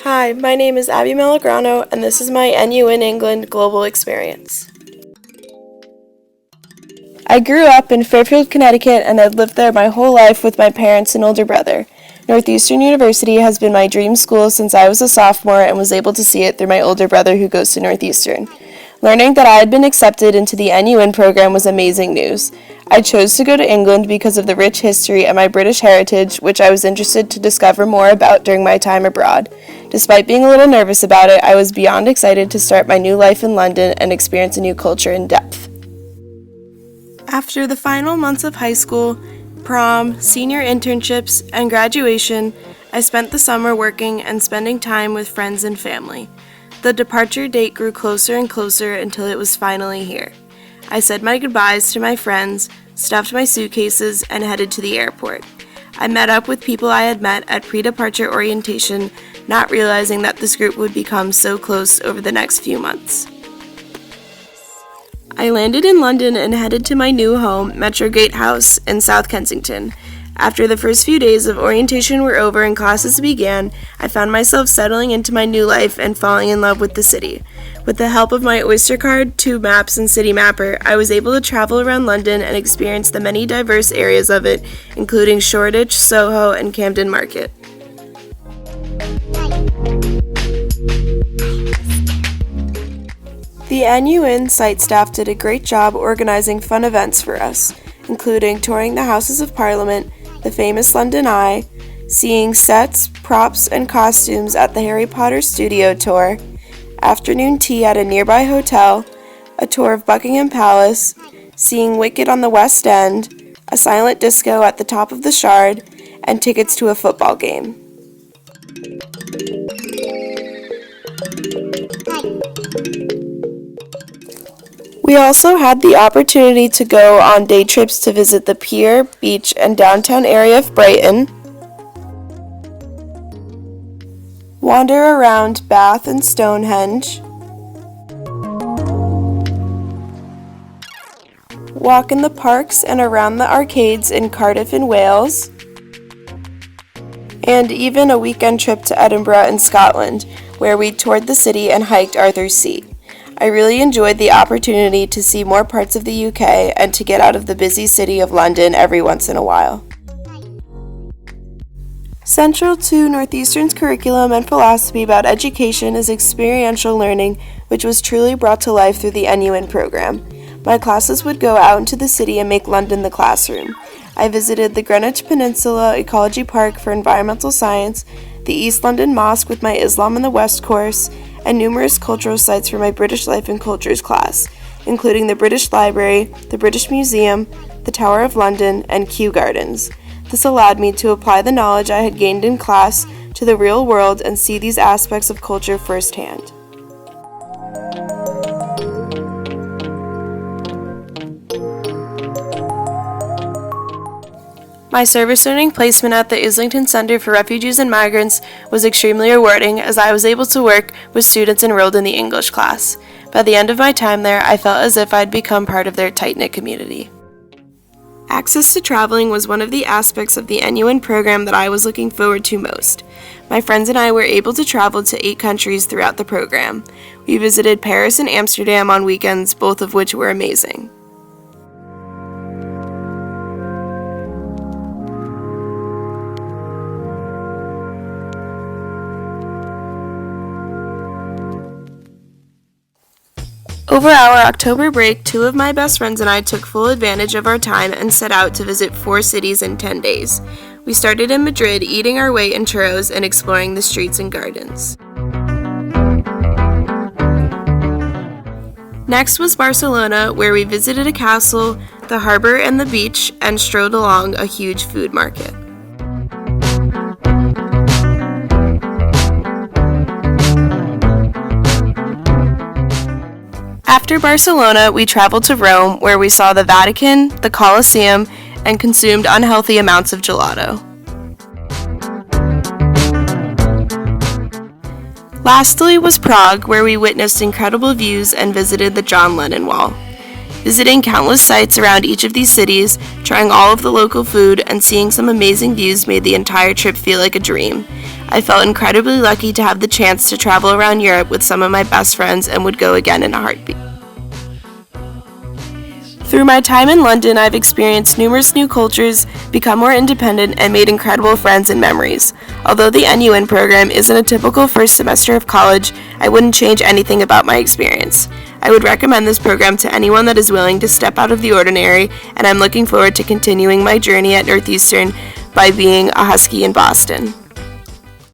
Hi, my name is Abby Malagrano, and this is my NUin England Global Experience. I grew up in Fairfield, Connecticut, and I've lived there my whole life with my parents and older brother. Northeastern University has been my dream school since I was a sophomore and was able to see it through my older brother who goes to Northeastern. Learning that I had been accepted into the NUin program was amazing news. I chose to go to England because of the rich history and my British heritage, which I was interested to discover more about during my time abroad. Despite being a little nervous about it, I was beyond excited to start my new life in London and experience a new culture in depth. After the final months of high school, prom, senior internships, and graduation, I spent the summer working and spending time with friends and family. The departure date grew closer and closer until it was finally here. I said my goodbyes to my friends, stuffed my suitcases, and headed to the airport. I met up with people I had met at pre-departure orientation, not realizing that this group would become so close over the next few months. I landed in London and headed to my new home, Metrogate House, in South Kensington. After the first few days of orientation were over and classes began, I found myself settling into my new life and falling in love with the city. With the help of my Oyster card, Tube Maps, and City Mapper, I was able to travel around London and experience the many diverse areas of it, including Shoreditch, Soho, and Camden Market. The NUin site staff did a great job organizing fun events for us, including touring the Houses of Parliament, the famous London Eye, seeing sets, props, and costumes at the Harry Potter studio tour, afternoon tea at a nearby hotel, a tour of Buckingham Palace, seeing Wicked on the West End, a silent disco at the top of the Shard, and tickets to a football game. We also had the opportunity to go on day trips to visit the pier, beach, and downtown area of Brighton, wander around Bath and Stonehenge, walk in the parks and around the arcades in Cardiff and Wales, and even a weekend trip to Edinburgh in Scotland, where we toured the city and hiked Arthur's Seat. I really enjoyed the opportunity to see more parts of the UK and to get out of the busy city of London every once in a while. Central to Northeastern's curriculum and philosophy about education is experiential learning, which was truly brought to life through the NUin program. My classes would go out into the city and make London the classroom. I visited the Greenwich Peninsula Ecology Park for environmental science, the East London Mosque with my Islam in the West course, and numerous cultural sites for my British Life and Cultures class, including the British Library, the British Museum, the Tower of London, and Kew Gardens. This allowed me to apply the knowledge I had gained in class to the real world and see these aspects of culture firsthand. My service learning placement at the Islington Center for Refugees and Migrants was extremely rewarding as I was able to work with students enrolled in the English class. By the end of my time there, I felt as if I'd become part of their tight-knit community. Access to traveling was one of the aspects of the NUin program that I was looking forward to most. My friends and I were able to travel to 8 countries throughout the program. We visited Paris and Amsterdam on weekends, both of which were amazing. Over our October break, 2 of my best friends and I took full advantage of our time and set out to visit 4 cities in 10 days. We started in Madrid, eating our way in churros and exploring the streets and gardens. Next was Barcelona, where we visited a castle, the harbor and the beach, and strolled along a huge food market. After Barcelona, we traveled to Rome, where we saw the Vatican, the Colosseum, and consumed unhealthy amounts of gelato. Lastly was Prague, where we witnessed incredible views and visited the John Lennon Wall. Visiting countless sites around each of these cities, trying all of the local food, and seeing some amazing views made the entire trip feel like a dream. I felt incredibly lucky to have the chance to travel around Europe with some of my best friends and would go again in a heartbeat. Through my time in London, I've experienced numerous new cultures, become more independent, and made incredible friends and memories. Although the NUin program isn't a typical first semester of college, I wouldn't change anything about my experience. I would recommend this program to anyone that is willing to step out of the ordinary, and I'm looking forward to continuing my journey at Northeastern by being a Husky in Boston.